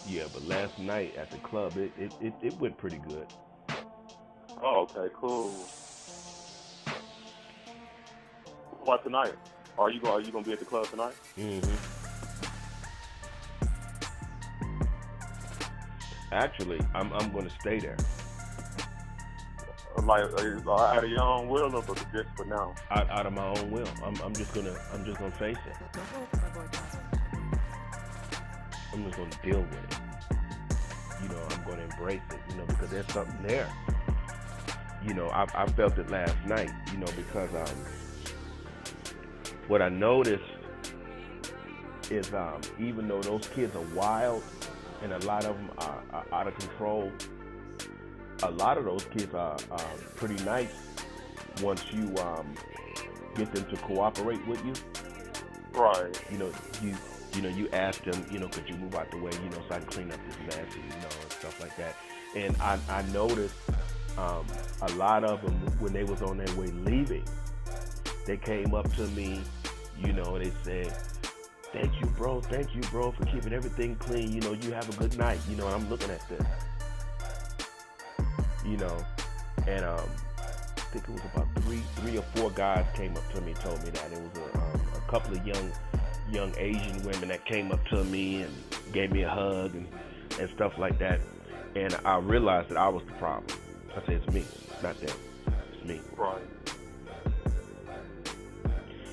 Yeah, but last night at the club, it went pretty good. Oh, okay, cool. What tonight? Are you gonna be at the club tonight? Hmm. Actually, I'm going to stay there Like out of your own will or just for now? out of my own will. I'm just gonna face it. I'm just gonna deal with it. I'm gonna embrace it. Because there's something there. I felt it last night. Because what I noticed is even though those kids are wild and a lot of them are out of control, a lot of those kids are pretty nice once you get them to cooperate with you. Right. You know, you ask them, could you move out the way, so I can clean up this mess, and stuff like that. And I noticed a lot of them when they was on their way leaving, they came up to me, and they said, thank you, bro, for keeping everything clean. You have a good night. And I'm looking at this, and I think it was about three or four guys came up to me, told me that. It was a couple of young Asian women that came up to me and gave me a hug and stuff like that. And I realized that I was the problem. I said, it's me, not them. It's me. Right.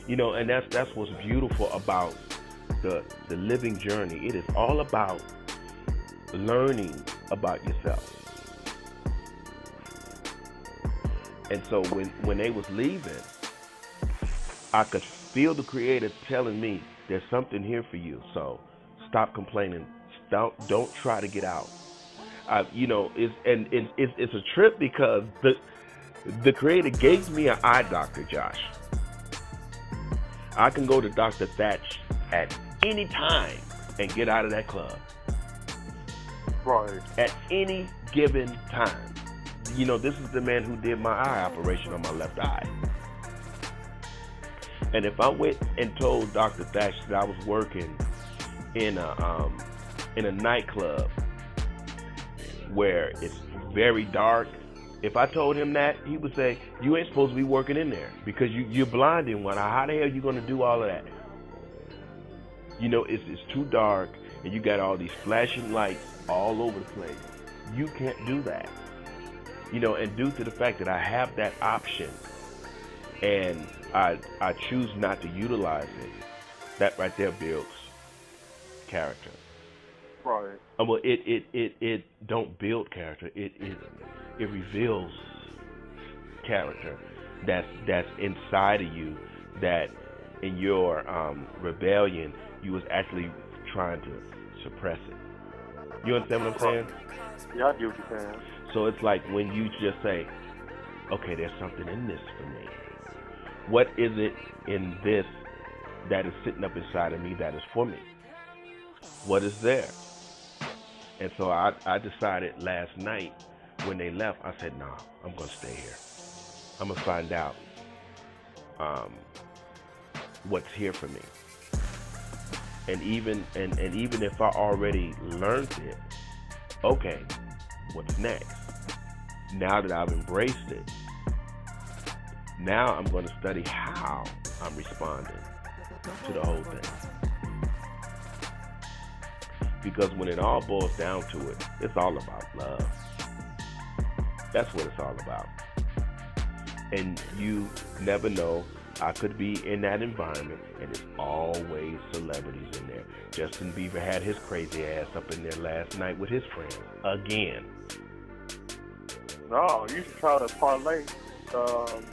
And that's what's beautiful about the living journey. It is all about learning about yourself. And so when they was leaving, I could feel the Creator telling me, there's something here for you. So stop complaining. Don't try to get out. It's a trip because the Creator gave me an eye doctor, Josh. I can go to Dr. Thatch at any time and get out of that club. Right. At any given time. This is the man who did my eye operation on my left eye. And if I went and told Dr. Thatch that I was working in a nightclub where it's very dark, if I told him that, he would say, you ain't supposed to be working in there because you're blinding one. How the hell are you going to do all of that? It's too dark and you got all these flashing lights all over the place. You can't do that. And due to the fact that I have that option and I choose not to utilize it, that right there builds character. Right. Well, it don't build character. It reveals character that's inside of you, that in your rebellion you was actually trying to suppress it. You understand what I'm saying? Yeah, I get what you're saying. So it's like when you just say, okay, there's something in this for me. What is it in this that is sitting up inside of me that is for me? What is there? And so I decided last night when they left, I said, nah, I'm going to stay here. I'm going to find out what's here for me. And even if I already learned it, okay, what's next? Now that I've embraced it, now I'm going to study how I'm responding to the whole thing. Because when it all boils down to it, it's all about love. That's what it's all about. And you never know, I could be in that environment and there's always celebrities in there. Justin Bieber had his crazy ass up in there last night with his friends again. No, you should try to parlay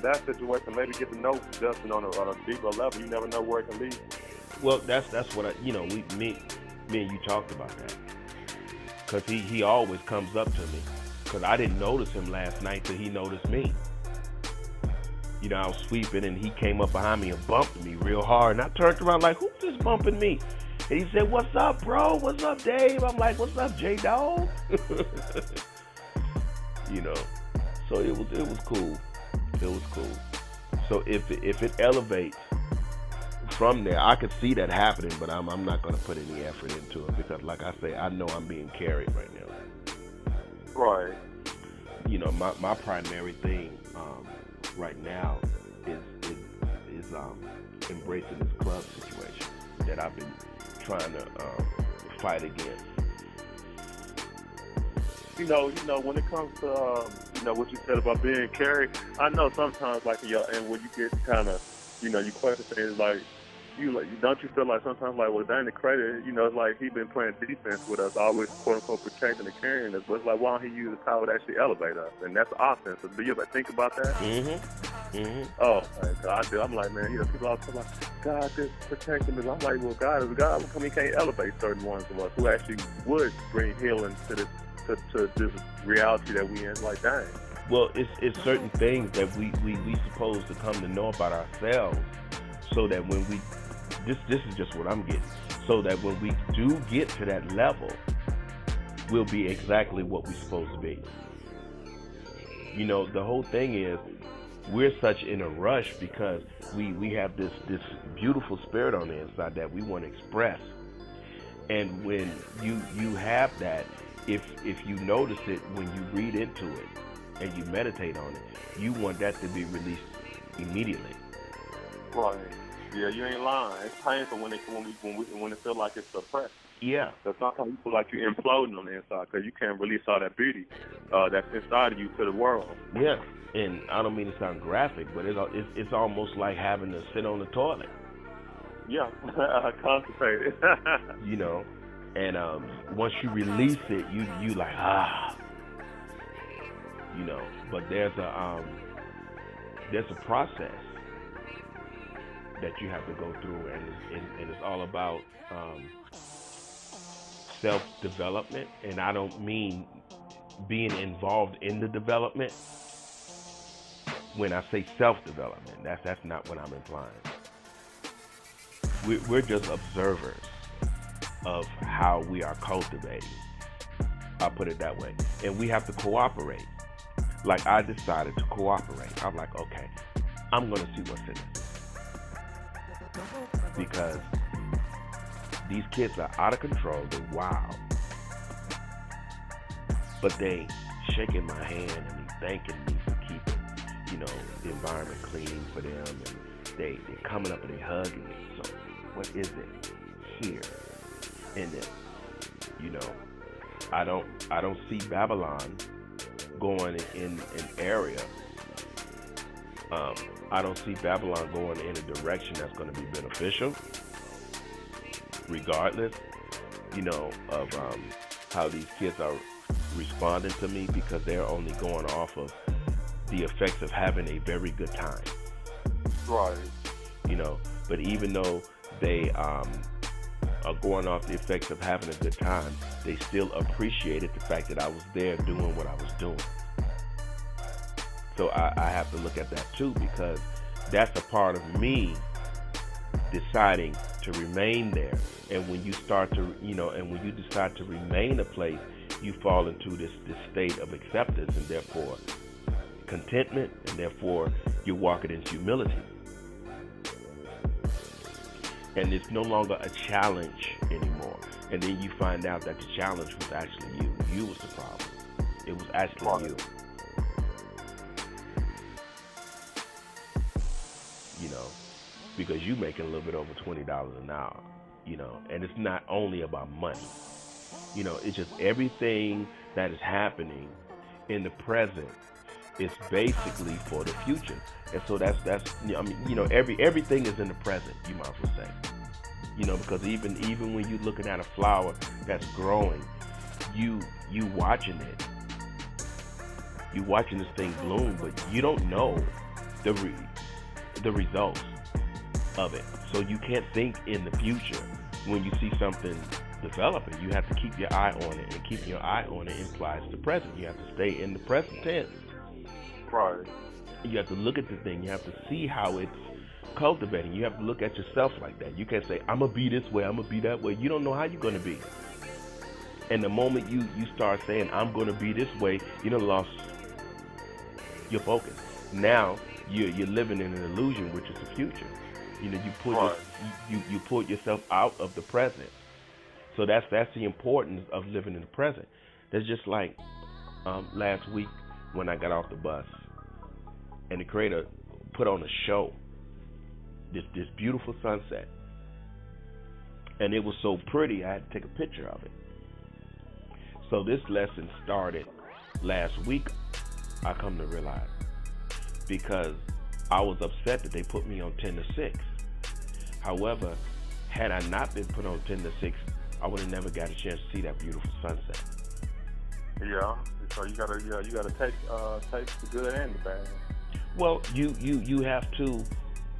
that situation. Maybe get to know Justin on a deeper level. You never know where it can lead. Well, that's what me and you talked about that. Because he always comes up to me. Because I didn't notice him last night till he noticed me. I was sweeping and he came up behind me and bumped me real hard. And I turned around like, who's this bumping me? And he said, what's up, bro? What's up, Dave? I'm like, what's up, J-Dog? So it was cool. It was cool. So if it elevates from there, I could see that happening, but I'm not going to put any effort into it because, like I say, I know I'm being carried right now. Right. You know, my primary thing right now is embracing this club situation that I've been trying to fight against. You know, when it comes to, what you said about being carried, I know sometimes, like, and when you get kind of, you question things like, don't you feel like sometimes, like, well, Danny Crater, it's like he been playing defense with us, always, quote unquote, protecting and carrying us, but it's like, why don't he use the power to actually elevate us? And that's offense. Do you ever think about that? Oh, I do. I'm like, man, people always talk about God just protecting us. I'm like, well, God is God. How come he can't elevate certain ones of us who actually would bring healing to this reality that we in? Like, dang. Well, it's certain things that we supposed to come to know about ourselves, so that when we this is just what I'm getting, so that when we do get to that level, we'll be exactly what we're supposed to be. The whole thing is we're such in a rush because we have this beautiful spirit on the inside that we want to express, and when you have that, if you notice it when you read into it and you meditate on it, you want that to be released immediately. Right. Yeah, you ain't lying. It's painful when it feels like it's suppressed. Yeah. Because sometimes you feel like you're imploding on the inside because you can't release all that beauty that's inside of you to the world. Yeah. And I don't mean to sound graphic, but it's almost like having to sit on the toilet. Yeah, constipated. And once you release it, you like But there's a process that you have to go through, and it's all about self-development. And I don't mean being involved in the development. When I say self-development, that's not what I'm implying. We're just observers of how we are cultivating. I'll put it that way. And we have to cooperate. Like, I decided to cooperate. I'm like, okay, I'm going to see what's in it. Because these kids are out of control. They're wild. But they shaking my hand and they thanking me for keeping, the environment clean for them. And they coming up and they hugging me. So what is it here in this? I don't see Babylon going in an area. I don't see Babylon going in a direction that's going to be beneficial, regardless, of how these kids are responding to me, because they're only going off of the effects of having a very good time. Right. But even though they are going off the effects of having a good time, they still appreciated the fact that I was there doing what I was doing. So I have to look at that too, because that's a part of me deciding to remain there. And when you start to, and when you decide to remain a place, you fall into this state of acceptance, and therefore contentment, and therefore you're walking in humility. And it's no longer a challenge anymore. And then you find out that the challenge was actually you. You was the problem. It was actually you. Because you making a little bit over $20 an hour, and it's not only about money. It's just everything that is happening in the present is basically for the future. And so that's everything is in the present, you might as well say. Because even when you're looking at a flower that's growing, you watching it. You watching this thing bloom, but you don't know the results of it. So you can't think in the future when you see something developing. You have to keep your eye on it, and keeping your eye on it implies the present. You have to stay in the present tense. Right. You have to look at the thing. You have to see how it's cultivating. You have to look at yourself like that. You can't say, I'm going to be this way, I'm going to be that way. You don't know how you're going to be. And the moment you start saying, I'm going to be this way, you done lost your focus. Now you're living in an illusion, which is the future. You know, Right. you pull yourself out of the present. So that's the importance of living in the present. That's just like last week when I got off the bus and the creator put on a show, this beautiful sunset, and it was so pretty I had to take a picture of it. So this lesson started last week. I come to realize because I was upset that they put me on 10 to 6. However, had I not been put on 10 to 6, I would have never got a chance to see that beautiful sunset. Yeah. So you gotta take the good and the bad. Well, you have to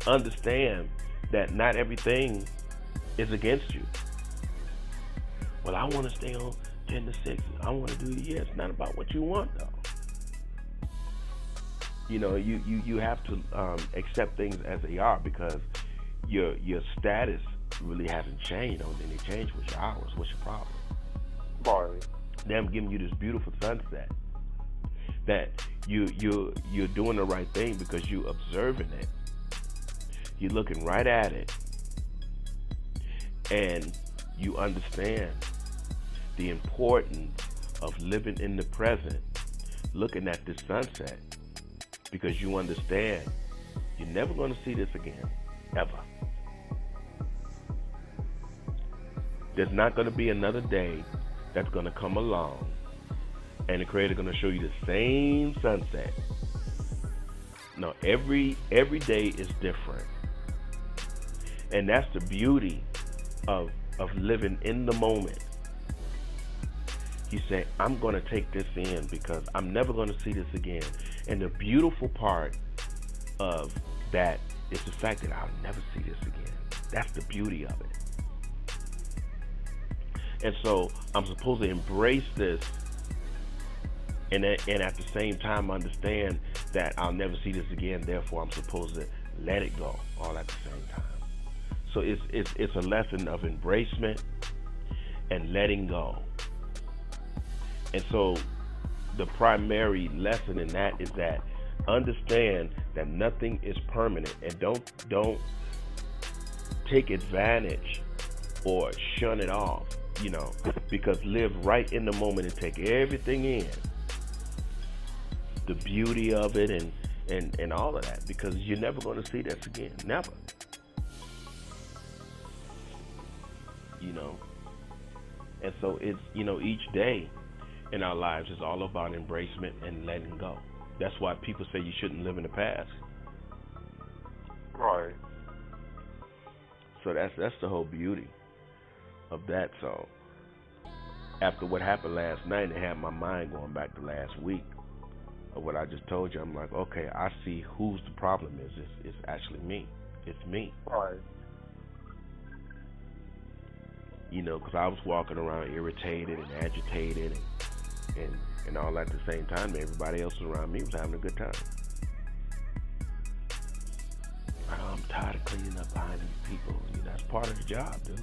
understand that not everything is against you. Well, I want to stay on 10 to 6. I want to do it. Yeah, it's not about what you want, though. You know, you have to accept things as they are because your status really hasn't changed. The only thing they changed was your hours. What's your problem? Right. Them giving you this beautiful sunset. That you're doing the right thing because you observing it. You're looking right at it, and you understand the importance of living in the present, looking at this sunset, because you understand you're never going to see this again, ever. There's not going to be another day that's going to come along and the creator going to show you the same sunset. No, every day is different. And that's the beauty of living in the moment. You say, I'm going to take this in because I'm never going to see this again. And the beautiful part of that is the fact that I'll never see this again. That's the beauty of it. And so I'm supposed to embrace this and at the same time understand that I'll never see this again. Therefore, I'm supposed to let it go all at the same time. So it's a lesson of embracement and letting go. And so the primary lesson in that is that understand that nothing is permanent, and don't take advantage or shun it off, you know, because live right in the moment and take everything in, the beauty of it and all of that, because you're never going to see this again, never. You know, and so it's, you know, each day in our lives is all about embracement and letting go. That's why people say you shouldn't live in the past. Right. So that's the whole beauty of that. So after what happened last night, it had my mind going back to last week of what I just told you. I'm like, okay, I see whose the problem is. It's actually me. It's me. Right. You know, because I was walking around irritated and agitated and all at the same time. Everybody else around me was having a good time. I'm tired of cleaning up behind these people. You know, that's part of the job, dude.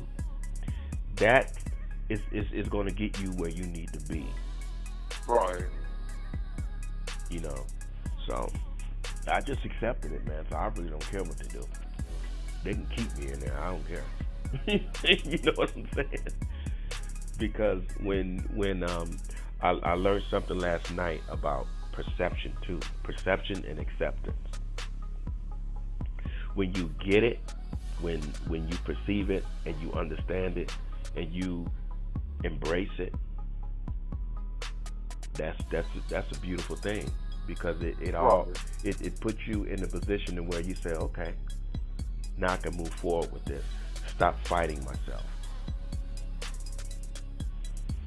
That is going to get you where you need to be. Right. You know, so I just accepted it, man. So I really don't care what they do. They can keep me in there. I don't care. You know what I'm saying? Because when I learned something last night about perception too, perception and acceptance. When you get it, when you perceive it and you understand it and you embrace it, that's a beautiful thing, because it puts you in a position where you say, okay, now I can move forward with this. Stop fighting myself.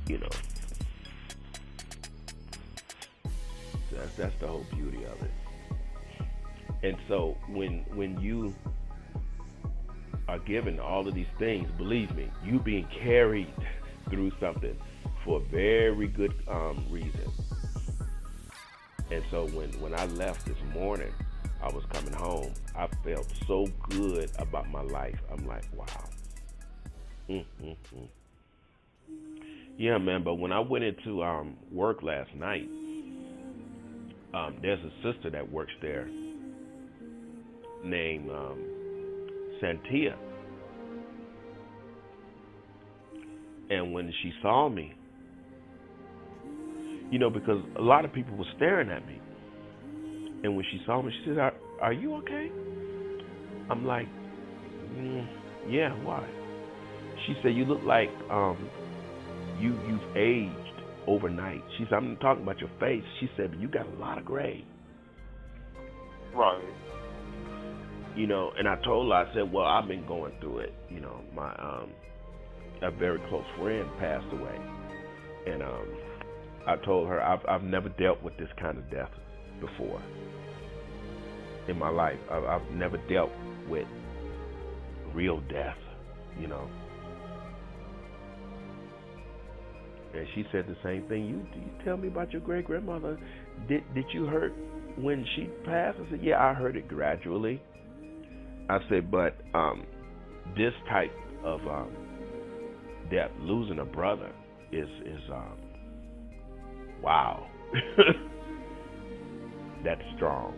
You know. That's the whole beauty of it. And so when you are given all of these things, believe me, you being carried through something for a very good reason. And so when I left this morning, I was coming home, I felt so good about my life. I'm like, wow. Yeah, man, but when I went into work last night, there's a sister that works there named Santia. And when she saw me, because a lot of people were staring at me. And when she saw me, she said, are you okay? I'm like, yeah, why? She said, you look like you've aged overnight. She said, I'm talking about your face. She said, but you got a lot of gray. Right. And I told her, I said, well, I've been going through it. My a very close friend passed away. And I told her I've never dealt with this kind of death before in my life. I've never dealt with real death, And she said the same thing. You tell me about your great grandmother. Did you hurt when she passed? I said, yeah, I heard it gradually. I said, but this type of death, losing a brother, is wow. That's strong.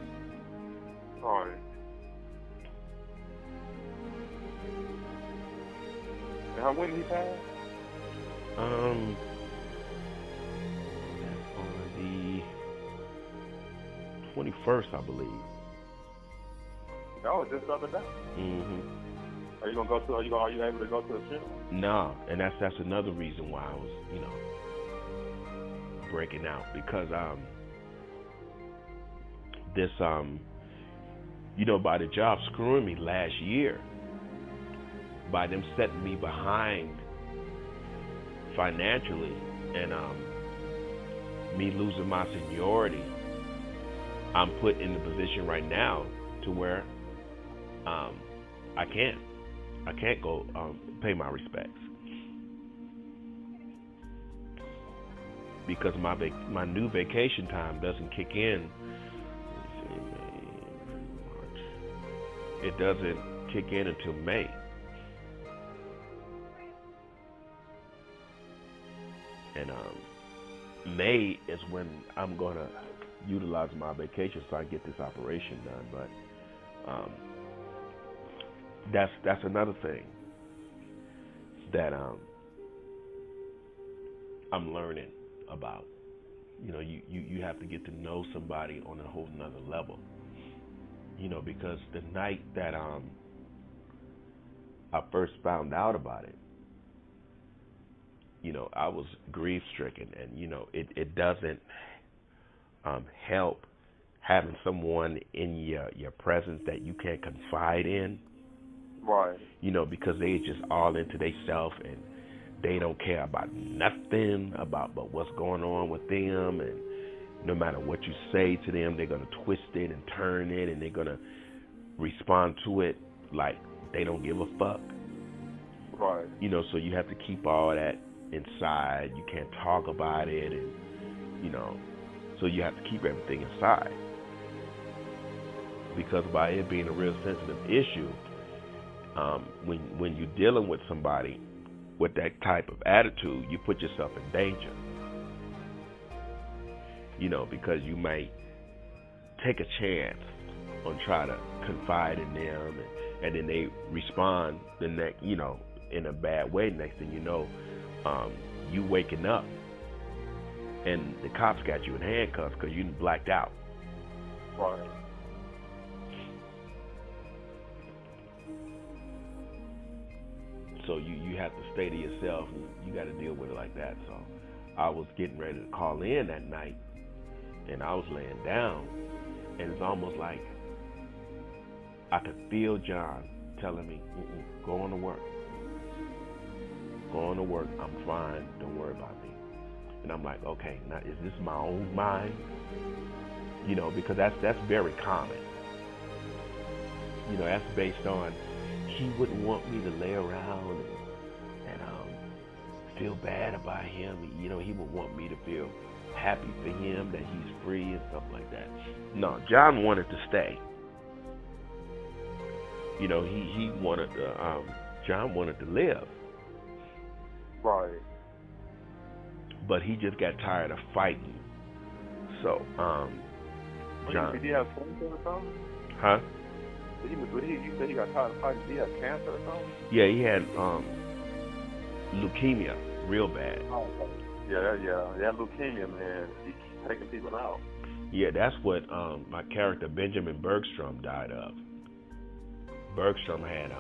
All right. And when did he pass? On the 21st, I believe. Oh, just the other day. Mm-hmm. Are you able to go to the funeral? No, and that's another reason why I was, breaking out, because this by the job screwing me last year, by them setting me behind financially, and me losing my seniority, I'm put in the position right now to where I can't go pay my respects, because my new vacation time doesn't kick in. It doesn't kick in until May. And May is when I'm going to utilize my vacation so I get this operation done. But that's another thing that I'm learning about. You have to get to know somebody on a whole nother level. Because the night that I first found out about it, I was grief-stricken, and it doesn't help having someone in your presence that you can't confide in. Right. Because they just all into themselves, and they don't care about nothing about what's going on with them, and no matter what you say to them, they're gonna twist it and turn it, and they're gonna respond to it like they don't give a fuck. Right. So you have to keep all that inside. You can't talk about it, and so you have to keep everything inside, because by it being a real sensitive issue, when you're dealing with somebody with that type of attitude, you put yourself in danger. Because you might take a chance on try to confide in them, and then they respond the next, in a bad way. Next thing you know, you waking up, and the cops got you in handcuffs because you blacked out. Right. So you have to stay to yourself, and you got to deal with it like that. So I was getting ready to call in that night, and I was laying down, and it's almost like I could feel John telling me, go on to work. Go on to work. I'm fine. Don't worry about me. And I'm like, okay, now is this my own mind? Because that's very common. That's based on, he wouldn't want me to lay around and feel bad about him. He would want me to feel happy for him that he's free and stuff like that. No, John wanted to stay. He wanted to, John wanted to live. Right. But he just got tired of fighting. So, John. Did he have cancer or something? Huh? You said he got tired of fighting. Did he have cancer or something? Yeah, he had leukemia, real bad. Oh, okay. Yeah. That leukemia, man, he keeps taking people out. Yeah, that's what my character Benjamin Bergstrom died of. Bergstrom had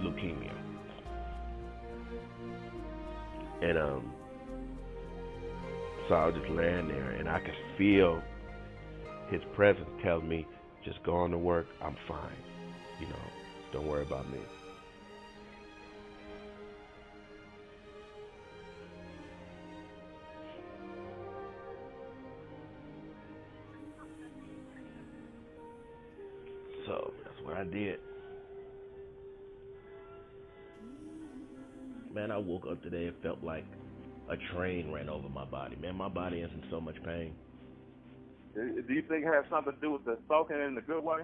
leukemia, and so I was just laying there, and I could feel his presence tell me, just go on to work. I'm fine. You know, don't worry about me. So that's what I did. Man, I woke up today. It felt like a train ran over my body. Man, my body is in so much pain. Do you think it has something to do with the soaking in the good way?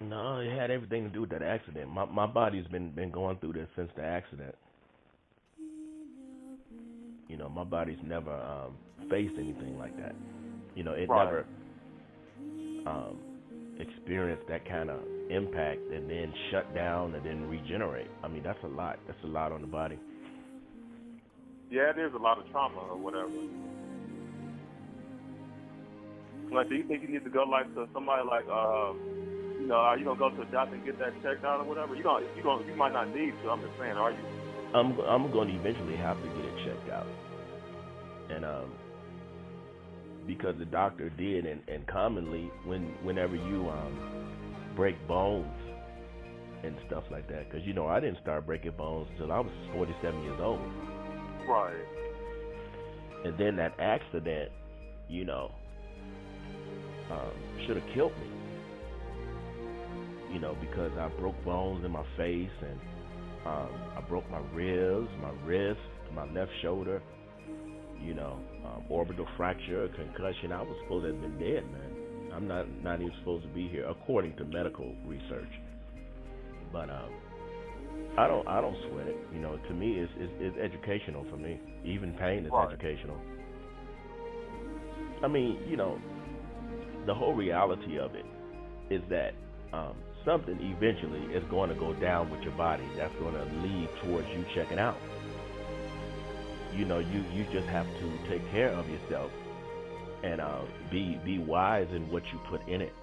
No, it had everything to do with that accident. My body's been going through this since the accident. You know, my body's never faced anything like that. You know, it Right. never experienced that kind of impact and then shut down and then regenerate. I mean, that's a lot. That's a lot on the body. Yeah, there's a lot of trauma or whatever. Like, do you think you need to go like to somebody like you know, are you gonna go to a doctor and get that checked out or whatever? You might not need to. I'm just saying, are you? I'm going to eventually have to get it checked out, and because the doctor did, and commonly whenever you break bones and stuff like that, because you know I didn't start breaking bones until I was 47 years old. Right. And then that accident, you know, should have killed me. You know, because I broke bones in my face, and I broke my ribs, my wrist, my left shoulder. You know, orbital fracture, concussion. I was supposed to have been dead, man. I'm not even supposed to be here, according to medical research. But I don't sweat it. You know, to me, it's educational for me. Even pain is Right. educational. I mean, you know, the whole reality of it is that something eventually is going to go down with your body that's going to lead towards you checking out. You know, you just have to take care of yourself and be wise in what you put in it.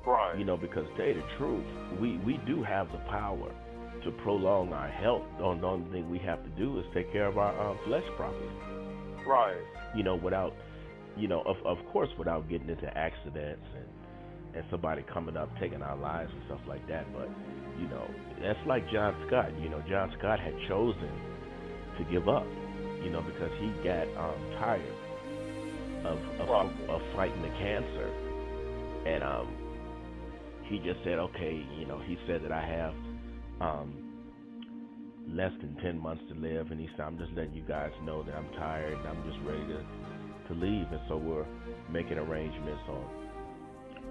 Right. You know, because to tell you the truth, we do have the power to prolong our health. The only thing we have to do is take care of our flesh properly. Right. You know, without, you know, of course, without getting into accidents and somebody coming up taking our lives and stuff like that. But, you know, that's like John Scott. You know, John Scott had chosen to give up, you know, because he got tired of fighting the cancer. And he just said, okay, you know, he said that I have less than 10 months to live, and he said, I'm just letting you guys know that I'm tired and I'm just ready to leave. And so we're making arrangements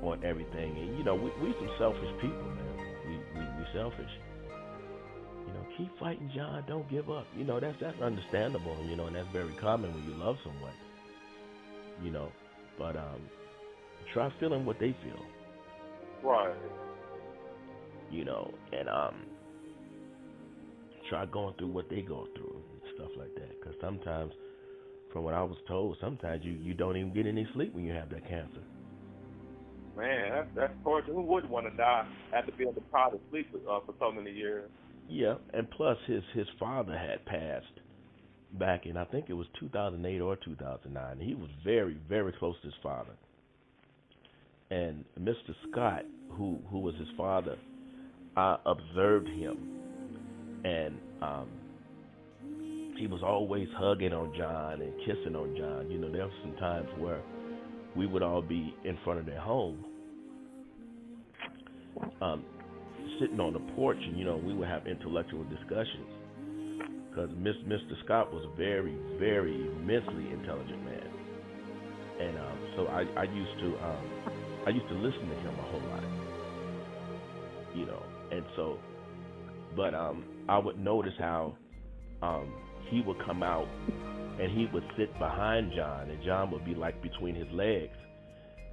on everything. And you know, we some selfish people, man. We selfish. You know, keep fighting, John. Don't give up. You know, that's understandable. You know, and that's very common when you love someone. You know, but try feeling what they feel. Right. You know, and try going through what they go through and stuff like that. Because sometimes, from what I was told, sometimes you don't even get any sleep when you have that cancer. Man, that's torture. Who wouldn't want to die after being deprived of sleep for so many years? Yeah, and plus his father had passed back in, I think it was 2008 or 2009. He was very, very close to his father. And Mr. Scott, who was his father, I observed him, and he was always hugging on John and kissing on John. You know, there were some times where we would all be in front of their home, sitting on the porch, and you know, we would have intellectual discussions, because Mr. Scott was a very, very immensely intelligent man, and so I used to listen to him a whole lot, you know, and so, but I would notice how he would come out and he would sit behind John, and John would be like between his legs,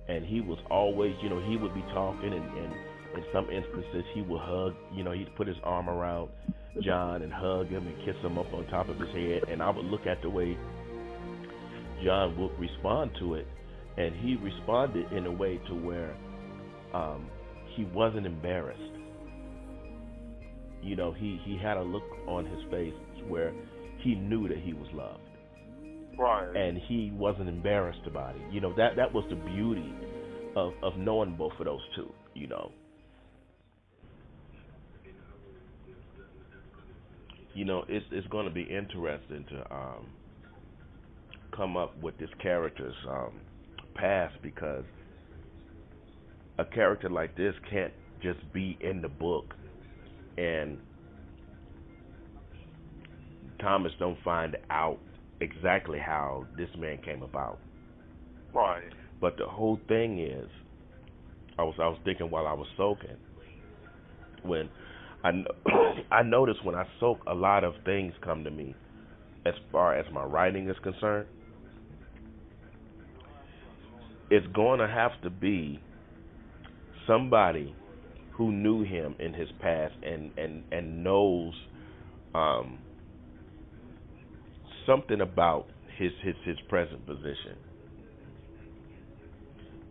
and he was always, he would be talking, and in some instances he would hug, he'd put his arm around John and hug him and kiss him up on top of his head, and I would look at the way John would respond to it, and he responded in a way to where he wasn't embarrassed. He had a look on his face where he knew that he was loved. Right. And he wasn't embarrassed about it. That was the beauty of knowing both of those two, It's going to be interesting to come up with this character's past, because a character like this can't just be in the book and Thomas don't find out exactly how this man came about. Right. But the whole thing is, I was thinking while I was soaking, when I noticed when I soak, a lot of things come to me as far as my writing is concerned. It's going to have to be somebody who knew him in his past and knows something about his present position.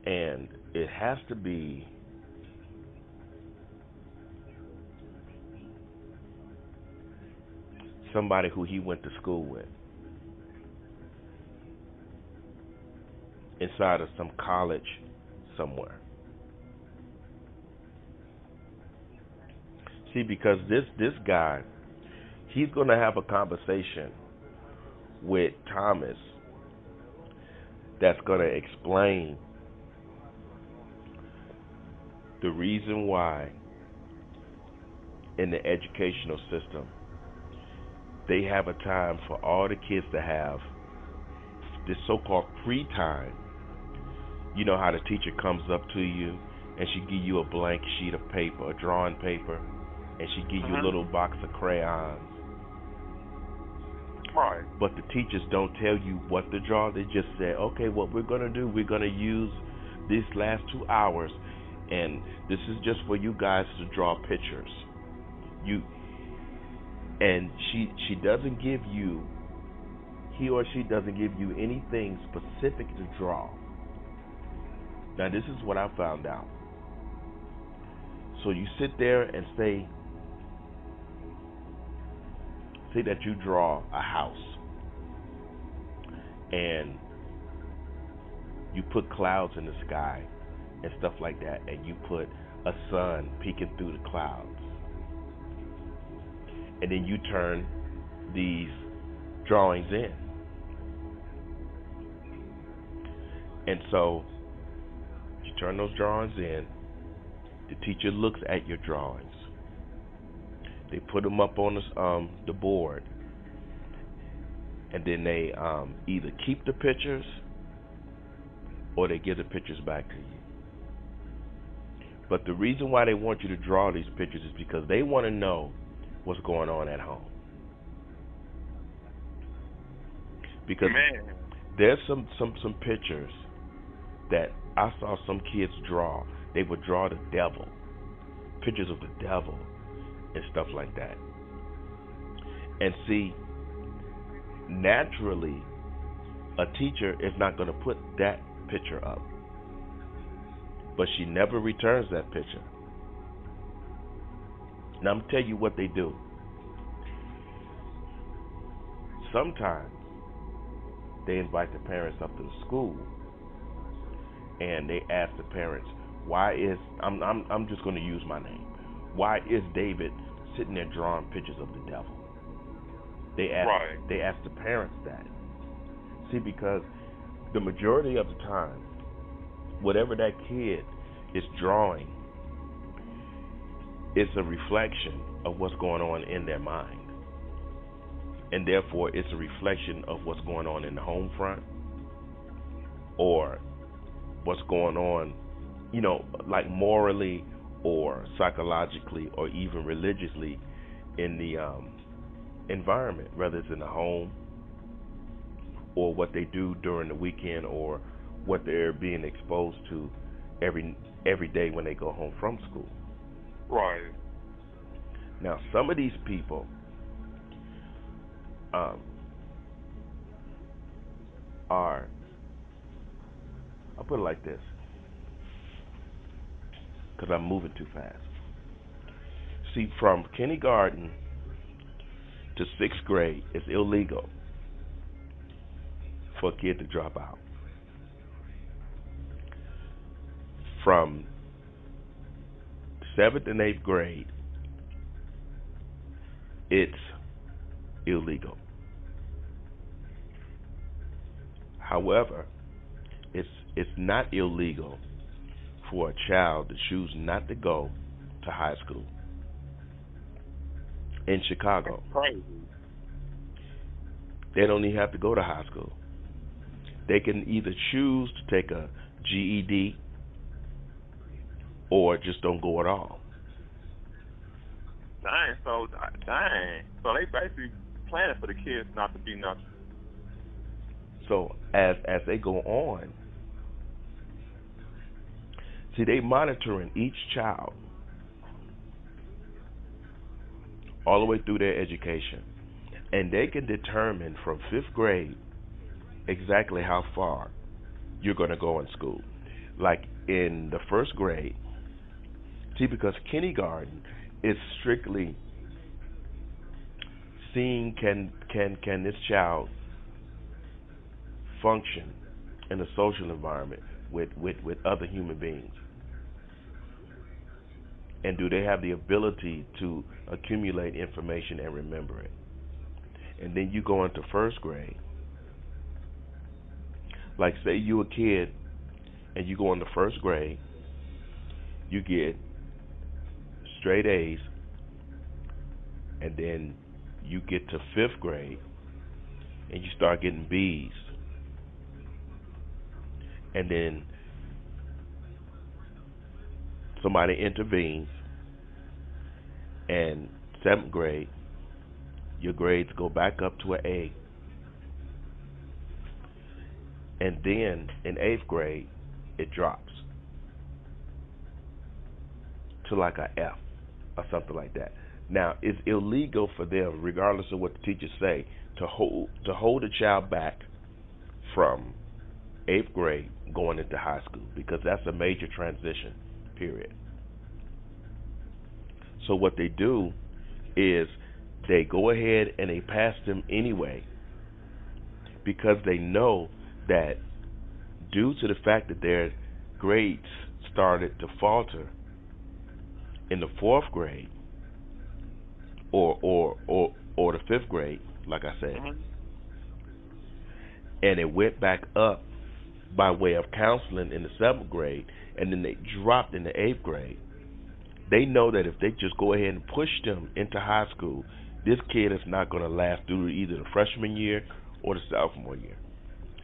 And it has to be somebody who he went to school with, inside of some college somewhere. See, because this guy, he's going to have a conversation with Thomas that's going to explain the reason why in the educational system they have a time for all the kids to have this so-called free time. You know how the teacher comes up to you and she give you a blank sheet of paper, a drawing paper, and she give you a little box of crayons. Right. But the teachers don't tell you what to draw. They just say, okay, what we're going to do, we're going to use these last 2 hours, and this is just for you guys to draw pictures. And she doesn't give you, he or she doesn't give you anything specific to draw. Now, this is what I found out. So you sit there and say that you draw a house, and you put clouds in the sky and stuff like that, and you put a sun peeking through the clouds, and then you turn these drawings in. And so you turn those drawings in, the teacher looks at your drawings. They put them up on the board, and then they either keep the pictures or they give the pictures back to you. But the reason why they want you to draw these pictures is because they want to know what's going on at home. Because there's some pictures that I saw some kids draw. They would draw the devil, pictures of the devil and stuff like that. And see, naturally, a teacher is not going to put that picture up. But she never returns that picture. Now, I'm going to tell you what they do. Sometimes they invite the parents up to the school, and they ask the parents, why is, I'm just going to use my name, why is David sitting there drawing pictures of the devil? They ask the parents that. See, because the majority of the time, whatever that kid is drawing is a reflection of what's going on in their mind. And therefore, it's a reflection of what's going on in the home front, or what's going on, like morally or psychologically or even religiously in the environment, whether it's in the home or what they do during the weekend or what they're being exposed to every day when they go home from school. Right. Now, some of these people are, I'll put it like this, because I'm moving too fast. See, from kindergarten to sixth grade, it's illegal for a kid to drop out. From seventh and eighth grade, it's illegal. However, it's not illegal for a child to choose not to go to high school. In Chicago, Crazy. they don't even have to go to high school. They can either choose to take a GED or just don't go at all. Dang. So they basically planning for the kids not to be nothing. So as they go on, see, they monitoring each child all the way through their education, and they can determine from fifth grade exactly how far you're going to go in school. Like in the first grade, see, because kindergarten is strictly seeing can this child function in a social environment with other human beings, and do they have the ability to accumulate information and remember it. And then you go into first grade, like say you a kid and you go into first grade, you get straight A's, and then you get to fifth grade and you start getting B's, and then somebody intervenes, and seventh grade your grades go back up to an A, and then in eighth grade it drops to like a F or something like that. Now, it's illegal for them, regardless of what the teachers say, to hold a child back from eighth grade going into high school, because that's a major transition period. So what they do is they go ahead and they pass them anyway, because they know that due to the fact that their grades started to falter in the fourth grade or the fifth grade, like I said, and it went back up by way of counseling in the seventh grade, and then they dropped in the eighth grade, they know that if they just go ahead and push them into high school, this kid is not going to last through either the freshman year or the sophomore year,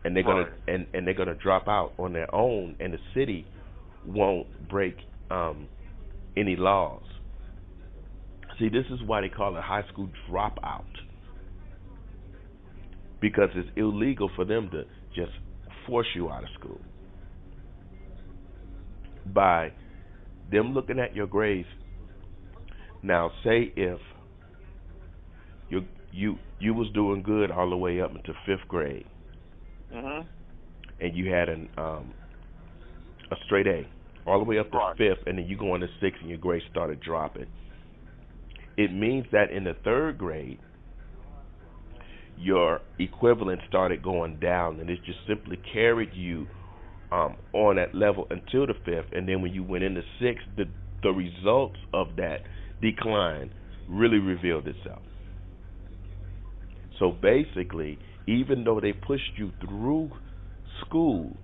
and they're gonna and they're gonna drop out on their own, and the city won't break any laws. See, this is why they call it high school dropout, because it's illegal for them to just force you out of school by them looking at your grades. Now, say if you was doing good all the way up into fifth grade, and you had a straight A all the way up to fifth, and then you go into sixth and your grades started dropping. It means that in the third grade, your equivalent started going down, and it just simply carried you on that level until the fifth, and then when you went into sixth, the results of that decline really revealed itself. So basically, even though they pushed you through school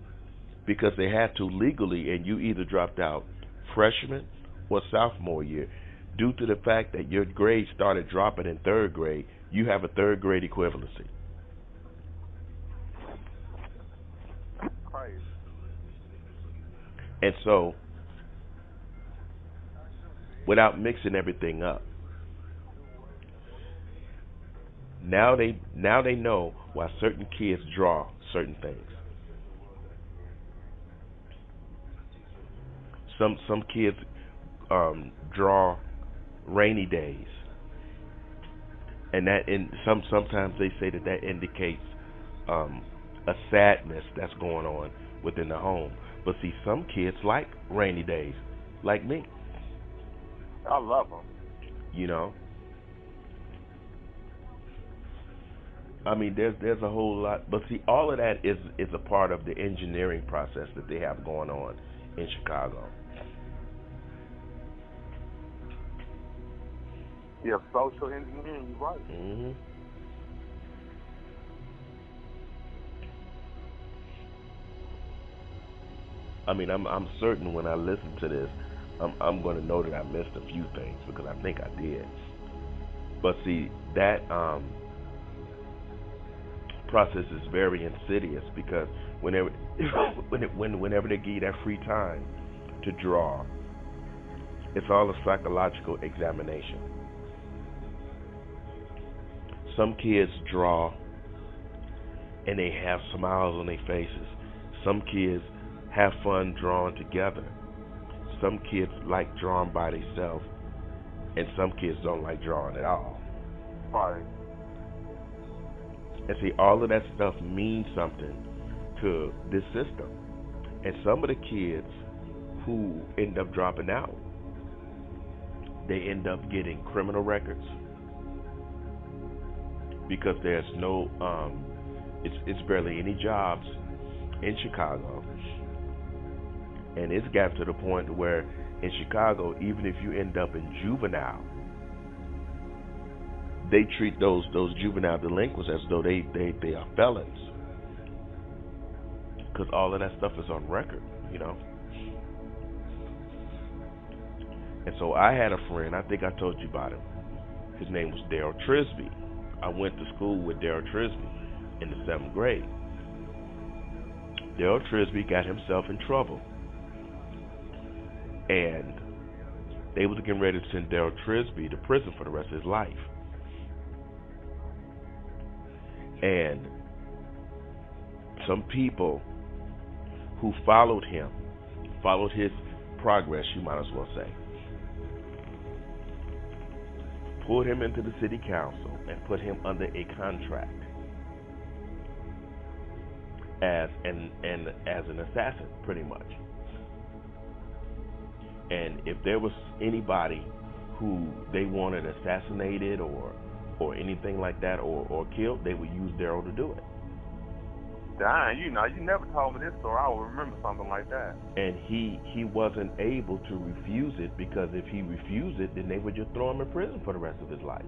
because they had to legally, and you either dropped out freshman or sophomore year, due to the fact that your grades started dropping in third grade, you have a third grade equivalency. Crazy. And so, without mixing everything up, now they know why certain kids draw certain things. Some kids draw rainy days, and sometimes they say that indicates a sadness that's going on within the home. But see, some kids like rainy days, like me. I love them. You know, I mean, there's a whole lot. But see, all of that is a part of the engineering process that they have going on in Chicago. Yeah, social engineering. You're right. hmm I mean, I'm certain when I listen to this, I'm going to know that I missed a few things because I think I did. But see, that process is very insidious because whenever whenever they give you that free time to draw, it's all a psychological examination. Some kids draw and they have smiles on their faces. Some kids have fun drawing together. Some kids like drawing by themselves, and some kids don't like drawing at all. Right. And see, all of that stuff means something to this system. And some of the kids who end up dropping out, they end up getting criminal records because there's no, it's barely any jobs in Chicago. And it's got to the point where in Chicago, even if you end up in juvenile, they treat those juvenile delinquents as though they are felons, because all of that stuff is on record, you know. And so I had a friend, I think I told you about him. His name was Daryl Trisby. I went to school with Daryl Trisby in the 7th grade. Daryl Trisby got himself in trouble, and they was getting ready to send Daryl Trisby to prison for the rest of his life. And some people who followed him, followed his progress, you might as well say, pulled him into the city council and put him under a contract as an assassin, pretty much. And if there was anybody who they wanted assassinated or anything like that or killed, they would use Daryl to do it. Dang, you never told me this story. I would remember something like that. And he wasn't able to refuse it, because if he refused it, then they would just throw him in prison for the rest of his life.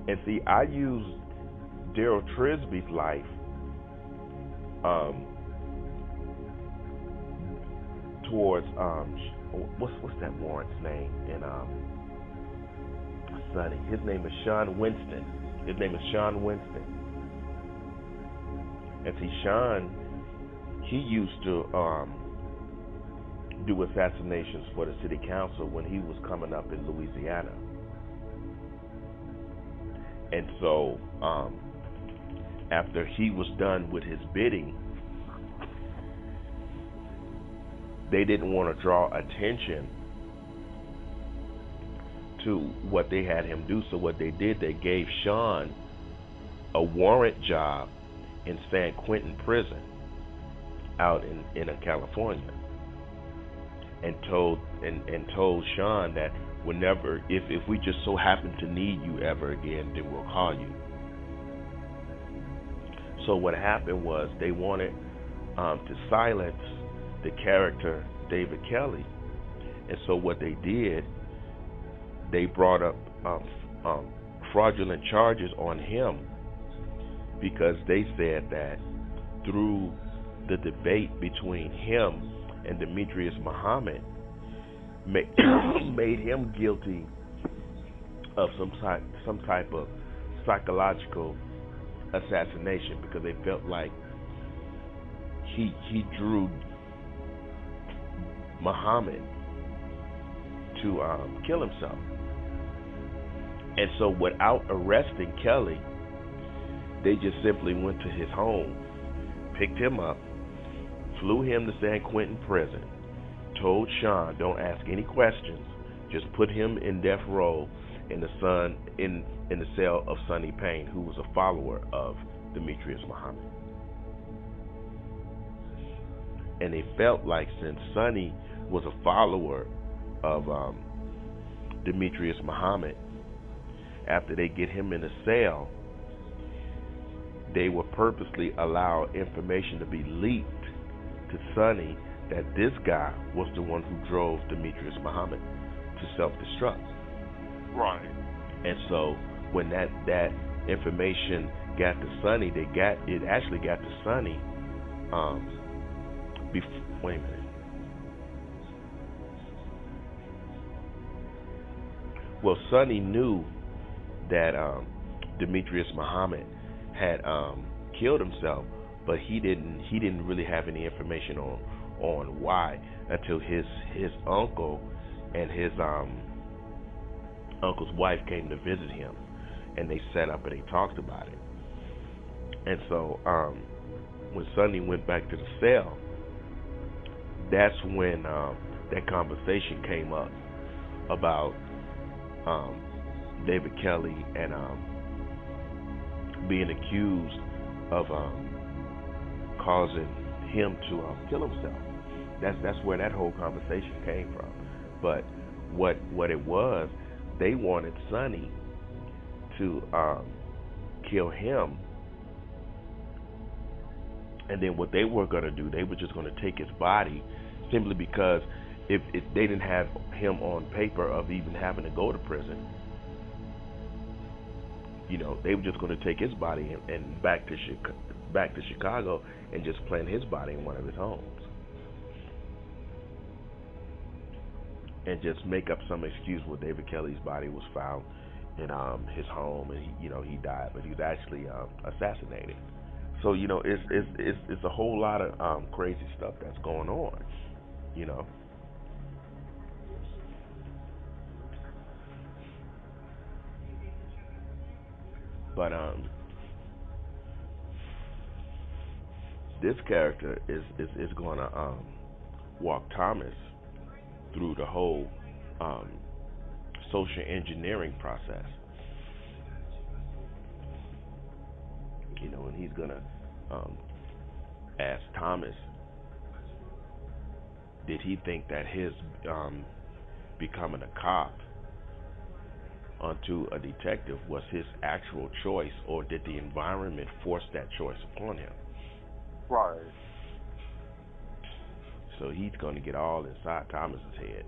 And see, I used Daryl Trisby's life towards what's that warrant's name in Sonny? His name is Sean Winston. His name is Sean Winston. And see, Sean, he used to do assassinations for the city council when he was coming up in Louisiana. And so after he was done with his bidding, they didn't want to draw attention to what they had him do. So what they did, they gave Sean a warrant job in San Quentin prison out in California, and told Sean that whenever, if we just so happen to need you ever again, then we'll call you. So what happened was they wanted to silence the character David Kelly, and so what they did, they brought up fraudulent charges on him, because they said that through the debate between him and Demetrius Muhammad made him guilty of some type of psychological assassination, because they felt like he drew Muhammad to kill himself. And so without arresting Kelly, they just simply went to his home, picked him up, flew him to San Quentin prison, told Sean, don't ask any questions. Just put him in death row in the cell of Sonny Payne, who was a follower of Demetrius Muhammad. And they felt like since Sonny was a follower of Demetrius Muhammad, after they get him in a cell, they will purposely allow information to be leaked to Sonny that this guy was the one who drove Demetrius Muhammad to self-destruct. Right. And so when that information got to Sonny, it actually got to Sonny. Wait a minute. Well, Sonny knew that Demetrius Muhammad had killed himself, but he didn't really have any information on why until his uncle and his uncle's wife came to visit him, and they sat up and they talked about it. And so when Sonny went back to the cell, that's when that conversation came up about David Kelly and being accused of causing him to kill himself. That's where that whole conversation came from. But what it was, they wanted Sonny to kill him, and then what they were going to do, they were just going to take his body, simply because if they didn't have him on paper of even having to go to prison, they were just going to take his body and back to Chicago and just plant his body in one of his homes and just make up some excuse where David Kelly's body was found in his home, and he died, but he was actually assassinated. So it's a whole lot of crazy stuff that's going on, But this character is going to walk Thomas through the whole social engineering process. And he's going to ask Thomas, did he think that his becoming a cop onto a detective was his actual choice, or did the environment force that choice upon him? Right. So he's going to get all inside Thomas's head.